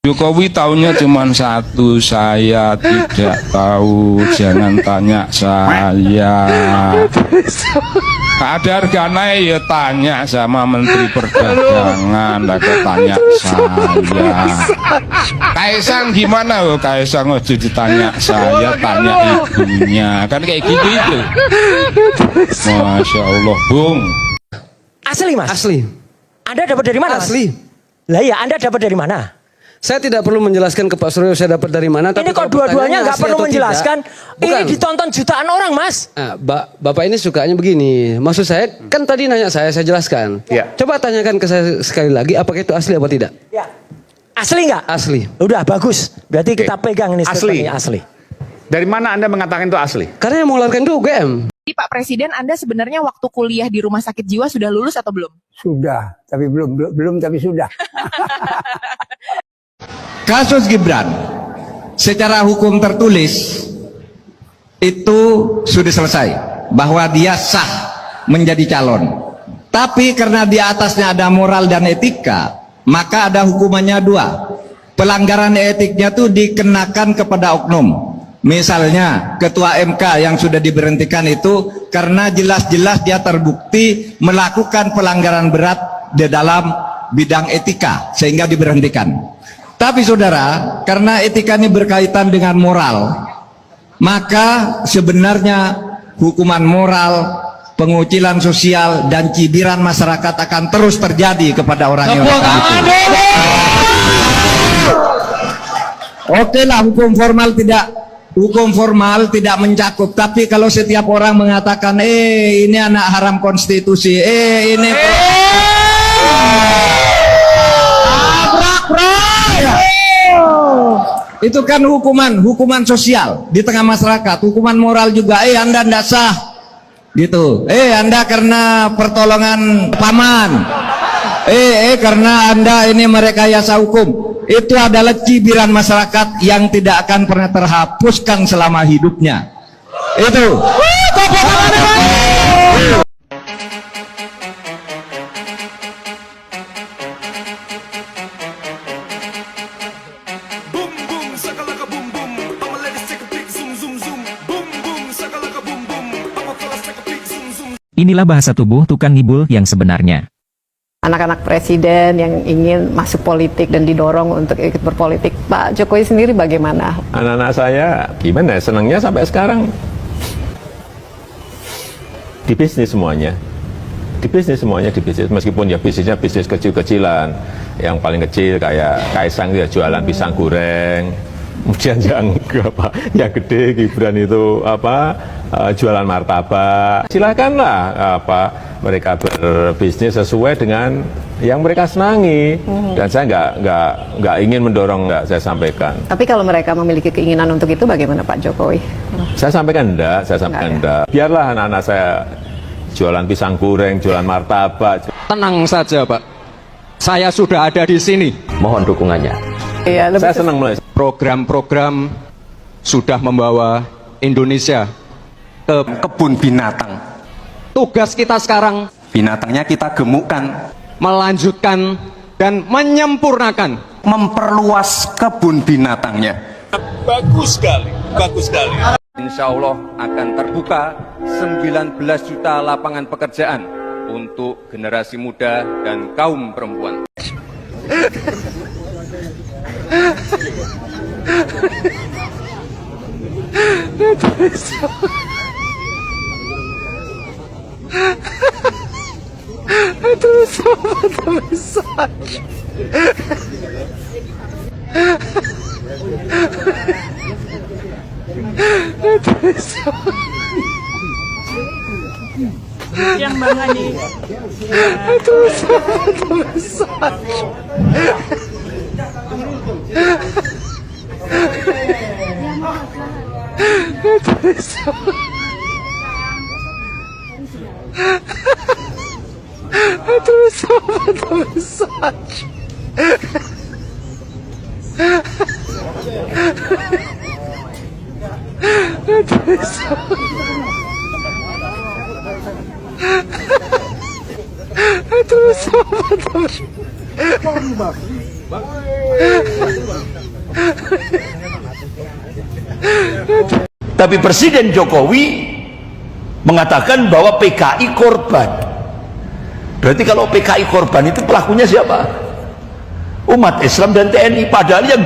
Jokowi tahunya cuma satu, saya tidak tahu, jangan tanya saya. Ada harganya ya tanya sama Menteri Perdagangan, lah tanya saya. Kaisang gimana loh, Kaisang ojo ditanya saya, tanya ibunya, kan kayak gitu itu. Masya Allah, Bung. Asli mas? Asli. Anda dapat dari mana? Asli. Lah ya, Anda dapat dari mana? Saya tidak perlu menjelaskan ke Pak Suryo saya dapat dari mana. Ini kok dua-duanya nggak perlu menjelaskan? Ini ditonton jutaan orang, Mas. Nah, Bapak ini sukanya begini. Maksud saya, kan tadi nanya saya jelaskan. Ya. Coba tanyakan ke saya sekali lagi, apakah itu asli apa tidak? Ya. Asli nggak? Asli. Udah, bagus. Berarti kita pegang ini Asli. asli. Dari mana Anda mengatakan itu asli? Karena yang mengeluarkan itu UGM. Pak Presiden, Anda sebenarnya waktu kuliah di rumah sakit jiwa sudah lulus atau belum? Sudah, tapi belum tapi sudah. Kasus Gibran secara hukum tertulis itu sudah selesai bahwa dia sah menjadi calon, tapi karena di atasnya ada moral dan etika, maka ada hukumannya dua. Pelanggaran etiknya itu dikenakan kepada oknum. Misalnya ketua MK yang sudah diberhentikan itu karena jelas-jelas dia terbukti melakukan pelanggaran berat di dalam bidang etika sehingga diberhentikan. Tapi saudara, karena etika ini berkaitan dengan moral, maka sebenarnya hukuman moral, pengucilan sosial, dan cibiran masyarakat akan terus terjadi kepada orang yang itu. Oke lah, hukum formal tidak mencakup. Tapi kalau setiap orang mengatakan, ini anak haram konstitusi, ini itu kan hukuman sosial di tengah masyarakat. Hukuman moral juga, Anda tidak sah gitu, Anda karena pertolongan paman, karena Anda ini merekayasa hukum. Itu adalah cibiran masyarakat yang tidak akan pernah terhapuskan selama hidupnya. Itu Inilah bahasa tubuh tukang ngibul yang sebenarnya. Anak-anak presiden yang ingin masuk politik dan didorong untuk ikut berpolitik, Pak Jokowi sendiri bagaimana? Anak-anak saya gimana? Senangnya sampai sekarang di bisnis semuanya. Di bisnis meskipun ya bisnisnya bisnis kecil-kecilan. Yang paling kecil kayak Kaisang ya jualan pisang goreng. Kemudian yang gede Gibran itu jualan martabak. Silakanlah mereka berbisnis sesuai dengan yang mereka senangi. Dan saya nggak ingin mendorong, saya sampaikan. Tapi kalau mereka memiliki keinginan untuk itu, bagaimana Pak Jokowi? Saya sampaikan enggak. Biarlah anak-anak saya jualan pisang goreng, jualan martabak. Tenang saja Pak, saya sudah ada di sini. Mohon dukungannya. Iya, saya senang mulai. Program-program sudah membawa Indonesia ke kebun binatang. Tugas kita sekarang, binatangnya kita gemukkan, melanjutkan dan menyempurnakan, memperluas kebun binatangnya. Bagus sekali. Insya Allah akan terbuka 19 juta lapangan pekerjaan untuk generasi muda dan kaum perempuan. Yang bangga nih. Itu sama. Tapi Presiden Jokowi mengatakan bahwa PKI korban. Berarti kalau PKI korban itu pelakunya siapa? Umat Islam dan TNI. Padahal yang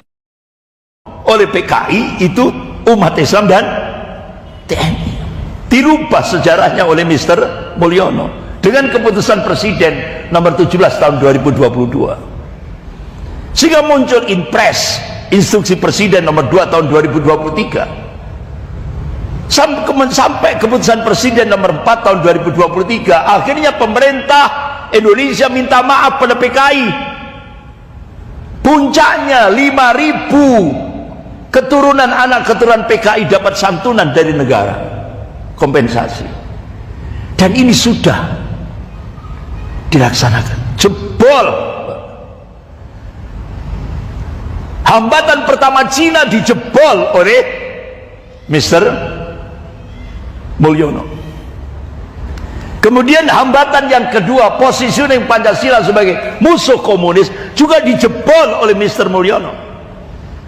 oleh PKI itu umat Islam dan TNI. Dirubah sejarahnya oleh Mr. Mulyono dengan keputusan Presiden nomor 17 tahun 2022, sehingga muncul Inpres instruksi Presiden nomor 2 tahun 2023 sampai keputusan Presiden nomor 4 tahun 2023. Akhirnya pemerintah Indonesia minta maaf pada PKI. Puncaknya 5.000 keturunan anak keturunan PKI dapat santunan dari negara, kompensasi. Dan ini sudah dilaksanakan. Jebol. Hambatan pertama Cina dijebol oleh Mr. Mulyono. Kemudian hambatan yang kedua, positioning Pancasila sebagai musuh komunis, juga dijebol oleh Mr. Mulyono.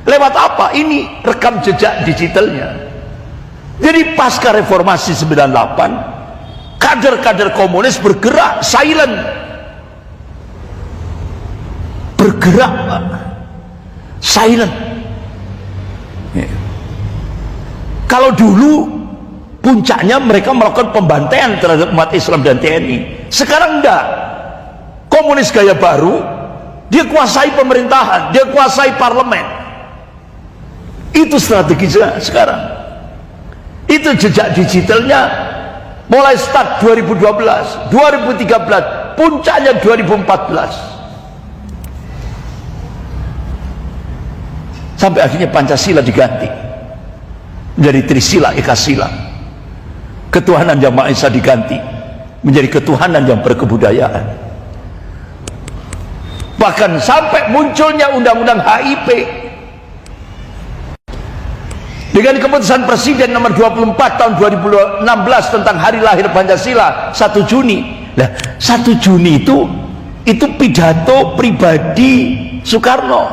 Lewat apa? Ini rekam jejak digitalnya. Jadi pasca reformasi 98, kader-kader komunis bergerak silent, bergerak silent. Kalau dulu puncaknya mereka melakukan pembantaian terhadap umat Islam dan TNI, sekarang enggak. Komunis gaya baru, dia kuasai pemerintahan, dia kuasai parlemen. Itu strategi sekarang. Itu jejak digitalnya mulai start 2012, 2013, puncaknya 2014, sampai akhirnya Pancasila diganti menjadi Trisila Eka Sila. Ketuhanan yang Maha Esa diganti menjadi ketuhanan yang berkebudayaan. Bahkan sampai munculnya undang-undang HIP dengan keputusan Presiden nomor 24 tahun 2016 tentang hari lahir Pancasila 1 Juni. Nah, 1 Juni itu pidato pribadi Soekarno.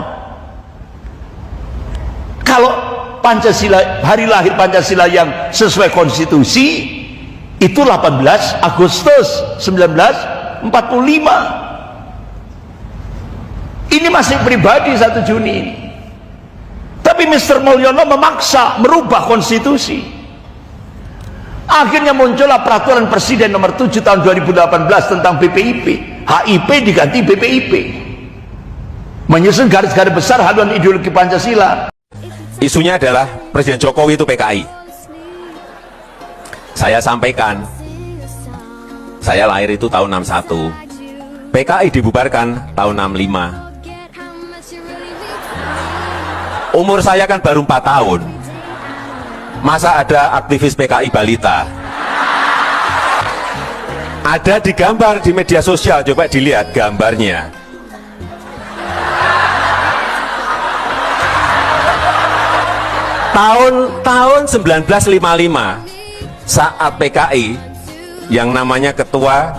Kalau Pancasila, hari lahir Pancasila yang sesuai konstitusi itu 18 Agustus 1945. Ini masih pribadi 1 Juni ini. Tapi Mr. Mulyono memaksa merubah konstitusi. Akhirnya muncullah peraturan Presiden nomor 7 tahun 2018 tentang BPIP. HIP diganti BPIP, menyusun garis-garis besar haluan ideologi Pancasila. Isunya adalah Presiden Jokowi itu PKI. Saya sampaikan, saya lahir itu tahun 61, PKI dibubarkan tahun 65. Umur saya kan baru 4 tahun. Masa ada aktivis PKI balita? Ada digambar di media sosial, coba dilihat gambarnya. Tahun 1955, saat PKI yang namanya ketua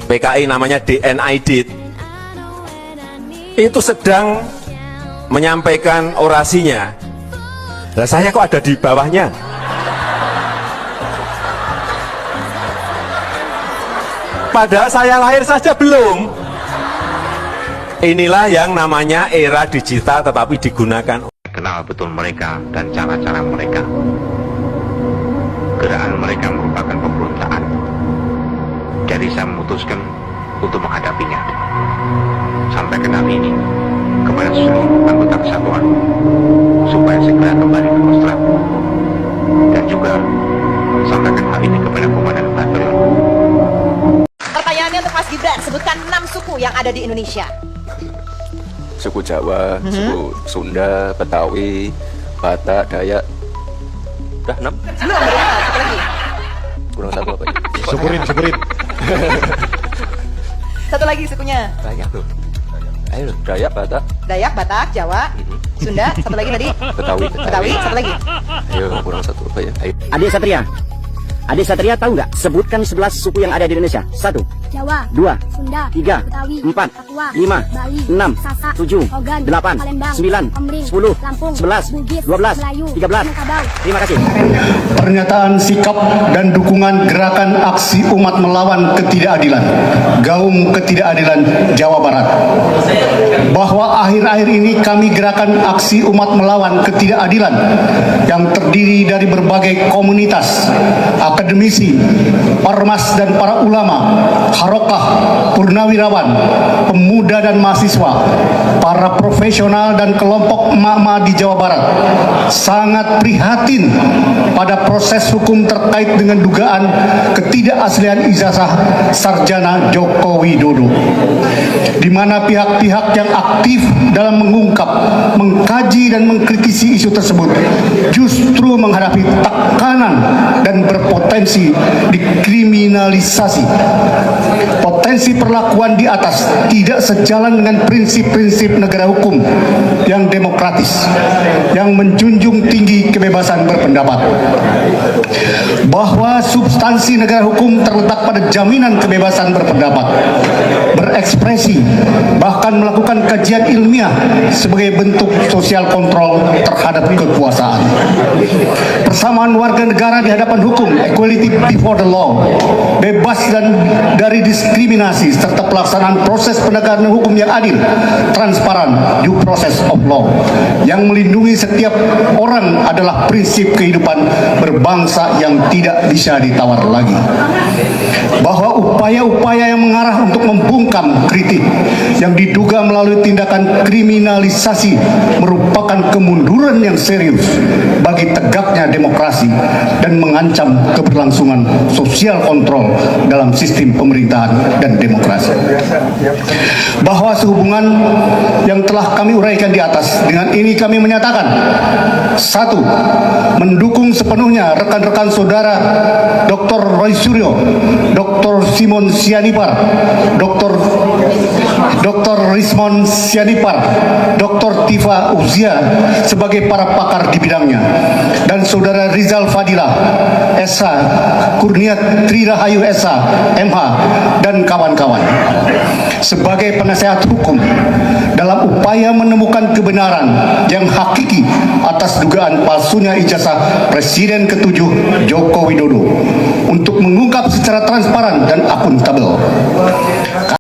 PKI namanya DN Aidit itu sedang menyampaikan orasinya. Lah saya kok ada di bawahnya? Padahal saya lahir saja belum. Inilah yang namanya era digital tetapi digunakan. Kenal betul mereka dan cara-cara mereka. Gerakan mereka merupakan pemberontakan. Jadi saya memutuskan untuk menghadapinya. Sampai hari ini kepada seluruh anggota kesatuan supaya segera kembali ke Kostrad, dan juga sampaikan hal ini kepada Komandan Batalion. Pertanyaannya untuk Mas Gibran, sebutkan 6 suku yang ada di Indonesia. Suku Jawa, suku Sunda, Betawi, Batak, Dayak. Udah 6? Belum, satu lagi. Kurang satu apa? Syukurin. Satu lagi sukunya. Dayak tuh. Ayo, Dayak, Batak. Dayak, Batak, Jawa, Sunda, satu lagi tadi. Betawi. Betawi, satu lagi. Ayo, kurang satu apa ya? Ayo. Ade Satria, Adik Satria tahu nggak? Sebutkan 11 suku yang ada di Indonesia. 1, Jawa, 2, Sunda, 3, Betawi, 4, Papua, 5, Bali, 6, Sasak, 7, Ogan, 8, Palembang, 9, Omering, 10, Lampung, 11, Bugis, 12, Melayu, 13. Minangkabau. Terima kasih. Pernyataan sikap dan dukungan gerakan aksi umat melawan ketidakadilan, Gaung Ketidakadilan Jawa Barat. Bahwa akhir-akhir ini kami gerakan aksi umat melawan ketidakadilan yang terdiri dari berbagai komunitas, akademisi, ormas dan para ulama, harokah, purnawirawan, pemuda dan mahasiswa, para profesional dan kelompok emak-emak di Jawa Barat sangat prihatin pada proses hukum terkait dengan dugaan ketidakaslian ijazah sarjana Joko Widodo, di mana pihak-pihak yang aktif dalam mengungkap, mengkaji dan mengkritisi isu tersebut justru menghadapi tekanan dan berpotensi dikriminalisasi. Potensi perlakuan di atas tidak sejalan dengan prinsip-prinsip negara hukum yang demokratis, yang menjunjung tinggi kebebasan berpendapat. Bahwa substansi negara hukum terletak pada jaminan kebebasan berpendapat, berekspresi, bahkan melakukan kajian ilmiah sebagai bentuk sosial kontrol terhadap kekuasaan. Persamaan warga negara di hadapan hukum, equality before the law, bebas dan dari diskriminasi, serta pelaksanaan proses penegakan hukum yang adil, transparan, due process of law, yang melindungi setiap orang adalah prinsip kehidupan berbangsa yang tidak bisa ditawar lagi. Bahwa upaya-upaya yang mengarah untuk membungkam kritik yang diduga melalui tindakan kriminalisasi merupakan kemunduran yang serius bagi tegaknya demokrasi dan mengancam keberlangsungan sosial kontrol dalam sistem pemerintahan dan demokrasi. Bahwa sehubungan yang telah kami uraikan di atas, dengan ini kami menyatakan: 1. Mendukung sepenuhnya rekan-rekan saudara Dr. Roy Suryo, Dr. Simon Sianipar, Dr. Rismon Sianipar, Dr. Tifa Uzia sebagai para pakar di bidangnya, dan saudara Rizal Fadila, SH, Kurniat Trirahayu SH, MH, dan kawan-kawan sebagai penasehat hukum dalam upaya menemukan kebenaran yang hakiki atas dugaan palsunya ijazah Presiden ke-7 Joko Widodo untuk mengungkap secara transparan dan akuntabel.